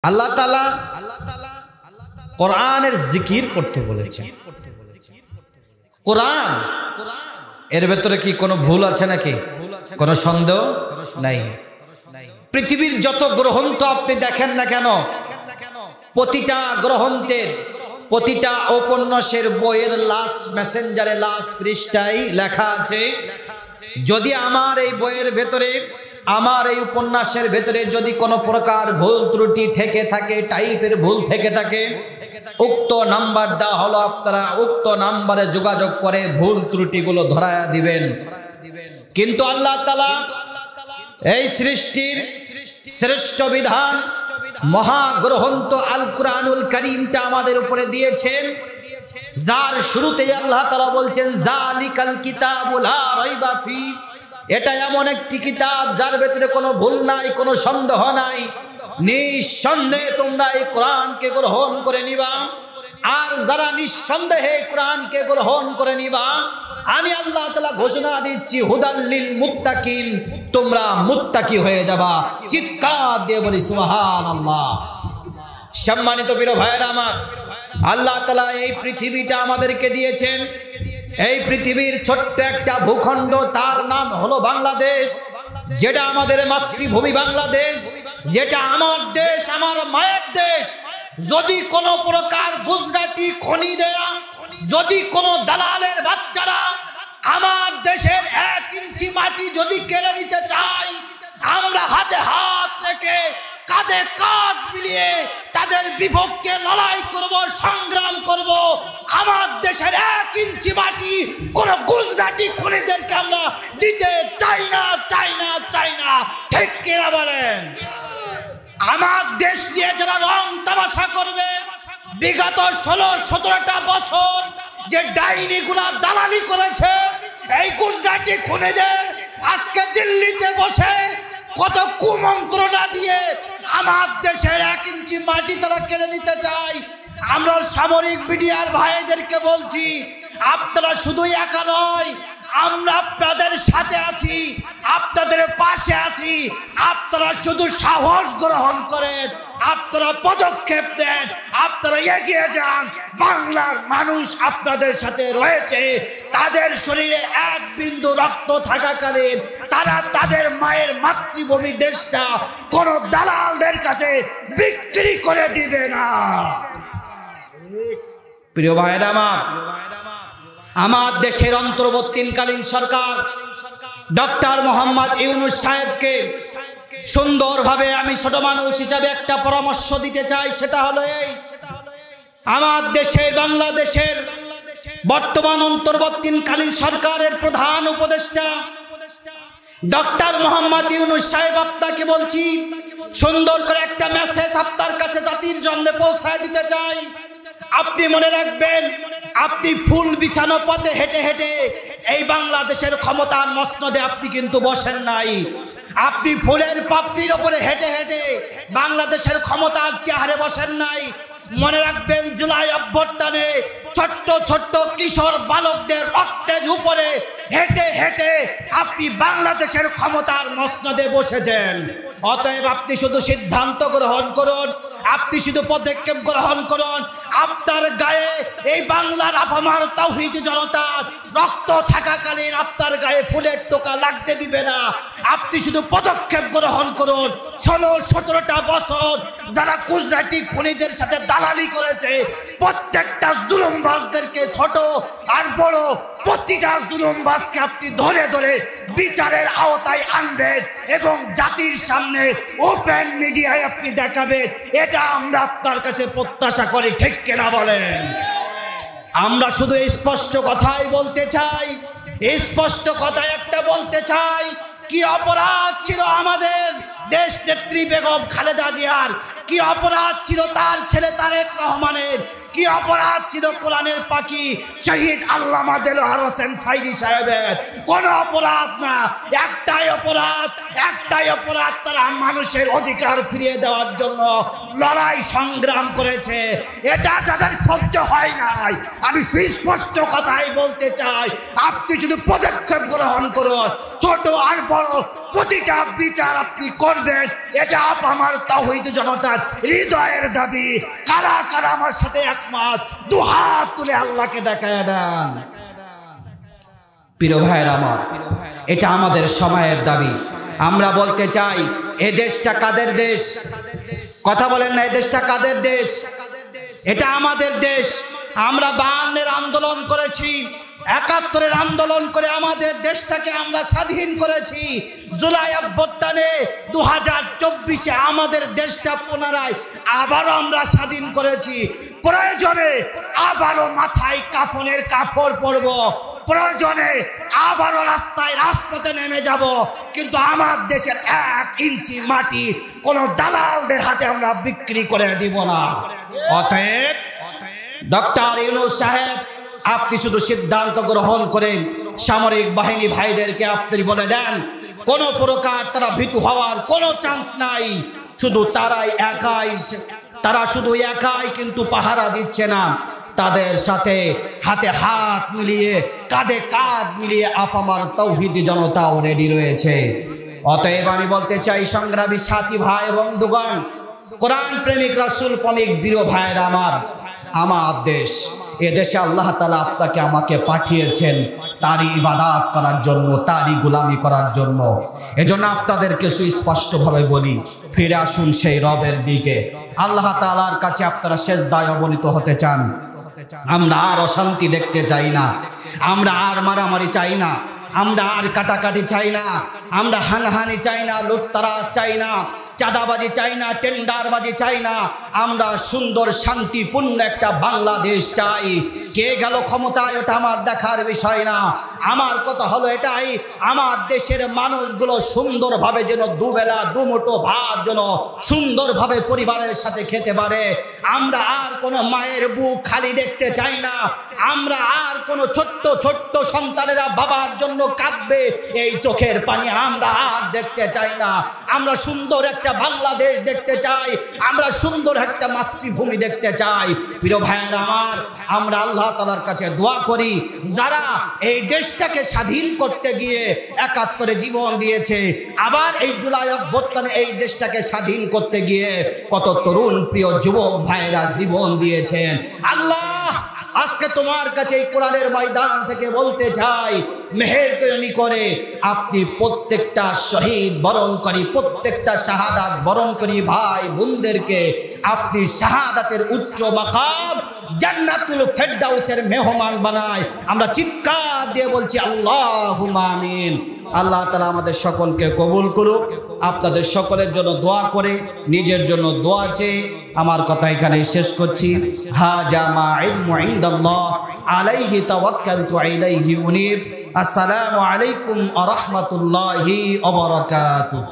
আল্লাহ তাআলা কোরআনের জিকির করতে বলেছেন। কোরআন এর ভেতরে কি কোনো ভুল আছে নাকি? কোনো সন্দেহ নাই। পৃথিবীর যত গ্রন্থ আপনি দেখেন না কেন, প্রতিটা গ্রন্থের প্রতিটা উপন্যাসের বইয়ের লাস্ট মেসেঞ্জারে লাস্ট পৃষ্ঠায় লেখা আছে, যদি আমার এই বইয়ের ভেতরে আমার এই উপন্যাসের ভেতরে যদি কোনো প্রকার ভুল ত্রুটি থেকে থাকে, টাইপের ভুল থেকে থাকে, উক্ত নাম্বার দেওয়া হলো, আপনারা উক্ত নাম্বারে যোগাযোগ করে ভুল ত্রুটিগুলো ধরায়া দিবেন। কিন্তু আল্লাহ তাআলা এই সৃষ্টির শ্রেষ্ঠ বিধান মহাগ্রন্থ আল কুরআনুল কারীমটা আমাদের উপরে দিয়েছেন, যার শুরুতেই আল্লাহ তাআলা বলছেন যালিকাল কিতাবু লা রাইবা ফি, এটা এমন একটি কিতাব যার ভেতরে কোনো ভুল নাই, কোনো সন্দেহ নাই। নিঃসন্দেহে তোমরা এই কোরআনকে গ্রহণ করে নিবা, আর যারা নিঃসন্দেহে কোরআনকে গ্রহণ করে নিবা, আমি আল্লাহ তাআলা ঘোষণা দিচ্ছি হুদাল্লিল মুত্তাকিন, তোমরা মুত্তাকি হয়ে যাবা। চিৎকার দিয়ে বলি সুবহানাল্লাহ। সম্মানিত প্রিয় ভাইরা আমার, আল্লাহ তাআলা এই পৃথিবীটা আমাদেরকে দিয়েছেন। এই পৃথিবীর ছোট্ট একটা ভূখণ্ড, তার নাম হলো বাংলাদেশ, যেটা আমাদের মাতৃভূমি বাংলাদেশ, যেটা আমার দেশ, আমার মায়ের দেশ। যদি কোনো প্রকার গুজরাটি খনিদেরা, যদি কোনো দালালের বাচ্চারা আমার দেশের 1 ইঞ্চি মাটি যদি কেড়ে নিতে চায়, আমরা হাতে হাত রেখে কাঁধে কাঁধ মিলিয়ে তাদের বিপক্ষে লড়াই করব, সংগ্রাম করব। আমার দেশের 1 ইঞ্চি মাটি কোন গুজরাটি খুনিদেরকে আমরা দিতে চাই না, চাই না, চাই না। ঠিক কিনা বলেন? আমার দেশ নিয়ে যারা রং তামাশা করবে, বিগত 16-17টা বছর যে ডাইনিগুলা দালালি করেছে এই গুজরাটি খুনিদের, আজকে দিল্লিতে বসে কত কুমন্ত্রণা দিয়ে আমার দেশের 1 ইঞ্চি মাটি তারা কেড়ে নিতে চায়। আমরা সামরিক মিডিয়ার ভাইদেরকে বলছি, আপনারা শুধু একা নয়, আমরা আপনাদের সাথে আছি, আপনাদের পাশে আছি। আপনারা শুধু সাহস গ্রহণ করেন, আপনারা পদক্ষেপ দেন, আপনারা এগিয়ে যান। বাংলার মানুষ আপনাদের সাথে রয়েছে। তাদের শরীরে 1 বিন্দু রক্ত থাকাকালীন তারা তাদের মায়ের মাতৃভূমি দেশটা কোন দালালদের কাছে বিক্রি করে দিবে না। প্রিয় ভাইরা আমার, আমার দেশের অন্তর্বর্তীকালীন সরকার ডক্টর মোহাম্মদ ইউনূস সাহেবকে সুন্দরভাবে আমি ছোট মানুষ হিসাবে একটা পরামর্শ দিতে চাই। সেটা হলো এই, আমার দেশের বাংলাদেশের বর্তমান অন্তর্বর্তীকালীন সরকারের প্রধান উপদেষ্টা ডক্টর মোহাম্মদ ইউনূস সাহেব, আপনাকে বলছি, সুন্দর করে একটা মেসেজ আপনার কাছে জাতির জন্য পৌঁছায় দিতে চাই। আপনি মনে রাখবেন, আপনি ফুল বিছানো পথে হেঁটে হেঁটে এই বাংলাদেশের ক্ষমতার মসনদে আপনি কিন্তু বসেন নাই। আপনি ফুলের পাপড়ির ওপরে হেঁটে হেঁটে বাংলাদেশের ক্ষমতার চেয়ারে বসেন নাই। মনে রাখবেন, জুলাই অভ্যুত্থানে ছোট্ট ছোট্ট কিশোর বালকদের রক্তের উপরে হেঁটে হেঁটে আপনি বাংলাদেশের ক্ষমতার মসনদে বসেছেন। অতএব আপনি শুধু সিদ্ধান্ত গ্রহণ করুন, আপনি শুধু পদক্ষেপ গ্রহণ করুন। আপনার গায়ে এই বাংলার আপামার তাওহীদি জনতার রক্ত থাকাকালীন আপনার গায়ে ফুলের টোকা লাগতে দিবে না। আপনি শুধু পদক্ষেপ গ্রহণ করুন। 16-17টা বছর যারা গুজরাটি খুনিদের সাথে দালালি করেছে, প্রত্যেকটা জুলুমবাজদেরকে, ছোট আর বড় প্রতিটা জুলুমবাজকে আপনি ধরে ধরে বিচারের আওতায় আনবেন এবং জাতির সামনে ওপেন মিডিয়ায় আপনি দেখাবেন। এটা আমরা আপনার কাছে প্রত্যাশা করি। ঠিক কিনা বলেন? আমরা শুধু স্পষ্ট কথাই বলতে চাই, স্পষ্ট কথা একটা বলতে চাই, কি অপরাধ ছিল আমাদের দেশ নেত্রী বেগম খালেদা জিয়ার, কি অপরাধ ছিল তার ছেলে তারেক রহমানের, কি অপরাধ ছিল কোরআনের পাখি শহীদ আল্লামা দেলোয়ার হোসেন সাইদি সাহেবের? কোন অপরাধ না, একটাই অপরাধ, একটাই অপরাধ, তারা মানুষের অধিকার ফিরিয়ে দেওয়ার জন্য লড়াই সংগ্রাম করেছে। এটা যাদের সহ্য হয় নাই, আমি সুস্পষ্ট কথাই বলতে চাই, আপনি শুধু পদক্ষেপ গ্রহণ করুন। ছোট আর বড় প্রতিটা বিচার আপনি করবেন। এটা আমার তাওহীদ জনতার হৃদয়ের দাবি। কারা কারা আমার সাথে একমত দুহাত তুলে আল্লাহকে দেখায় দেন। প্রিয় ভাইয়ের আমার, এটা আমাদের সময়ের দাবি। আমরা বলতে চাই, এ দেশটা কাদের দেশ? কথা বলেন না, এ দেশটা কাদের দেশ? এটা আমাদের দেশ। আমরা 52-এর আন্দোলন করেছি, 71-এর আন্দোলন করে আমাদের দেশটাকে আমরা স্বাধীন করেছি। জুলাই অভ্যুত্থানে 2024-এ আমাদের দেশটা পুনরায় আবারও আমরা স্বাধীন করেছি। প্রয়োজনে আবারও মাথায় কাফনের কাপড় পরব, প্রয়োজনে আবারও রাস্তায় রাজপথে নেমে যাব, কিন্তু আমার দেশের 1 ইঞ্চি মাটি কোনো দালালদের হাতে আমরা বিক্রি করে দিব না। অতএব ডক্টর ইউনূস সাহেব, আপনি শুধু সিদ্ধান্ত গ্রহণ করেন, সামরিক বাহিনী ভাইদেরকে আপনি বলে দেন কোনো প্রকার তারা ভীতু হওয়ার কোনো চান্স নাই। শুধু তারা শুধু একাই কিন্তু পাহারা দিচ্ছে না, তাদের সাথে হাতে হাত মিলিয়ে কাঁধে কাঁধ মিলিয়ে আপামার তাওহীদি জনতাও রেডি রয়েছে। অতএব আমি বলতে চাই, সংগ্রামী সাথী ভাই বন্ধুগণ, কোরআন প্রেমিক, রাসূল প্রেমিক বীর ভাইয়েরা আমার দেশ, এ দেশে আল্লাহ তাআলা আপনাকে আমাকে পাঠিয়েছেন তারই ইবাদত করার জন্য, তারই গোলামি করার জন্য। এজন্য আপনাদেরকে সুস্পষ্টভাবে বলি, ফিরে আসুন সেই রবের দিকে। আল্লাহ তাআলার কাছে আপনারা সেজদায় অবনীত হতে চান। আমরা আর অশান্তি দেখতে চাই না, আমরা আর মারামারি চাই না, আমরা আর কাটাকাটি চাই না, আমরা হানাহানি চাই না, লুটতরাজ চাই না, চাঁদাবাজি চাই না, টেন্ডারবাজি চাই না। আমরা সুন্দর শান্তিপূর্ণ একটা বাংলাদেশ চাই। কে গেল ক্ষমতায় ওটা আমার দেখার বিষয় না। আমার কথা হলো এটাই, আমার দেশের মানুষগুলো সুন্দরভাবে যেন দুবেলা দুমুঠো ভাত যেন সুন্দরভাবে পরিবারের সাথে খেতে পারে। আমরা আর কোনো মায়ের বুক খালি দেখতে চাই না। আমরা আর কোনো ছোট্ট ছোট্ট সন্তানেরা বাবার জন্য কাঁদবে এই চোখের পানি আমরা আর দেখতে চাই না। আমরা সুন্দর একটা বাংলাদেশ দেখতে চাই, আমরা সুন্দর একটা মাতৃভূমি দেখতে চাই। প্রিয় ভাইয়েরা আমার, আমরা আল্লাহ তাআলার কাছে দোয়া করি, যারা এই দেশটাকে স্বাধীন করতে গিয়ে 71-এ জীবন দিয়েছে, আবার এই জুলাই অভ্যুত্থানে এই দেশটাকে স্বাধীন করতে গিয়ে কত তরুণ প্রিয় যুবক ভাইয়েরা জীবন দিয়েছেন। আল্লাহ, আজকে তোমার কাছে এই কোরআনের ময়দান থেকে বলতে চাই, মেহেরবানি করে আপনি প্রত্যেকটা শহীদ বরণকারী, প্রত্যেকটা শাহাদাত বরণকারী ভাই বোনদেরকে আপনি শাহাদাতের উচ্চ মাকাম জান্নাতুল ফেরদাউসের মেহমান বানায়। আমরা চিৎকার দিয়ে বলছি আল্লাহুম্মা আমিন। আল্লাহ তাআলা আমাদের সকলকে কবুল করুক। আপনাদের সকলের জন্য দোয়া করে নিজের জন্য দোয়া চেয়ে আমার কথা এখানেই শেষ করছি। হাজা মা ইলমু ইনদাল্লাহ আলাইহি তাওয়াক্কালতু আলাইহি উনীব। আসসালামু আলাইকুম ওয়া রাহমাতুল্লাহি ওয়া বারাকাতুহু।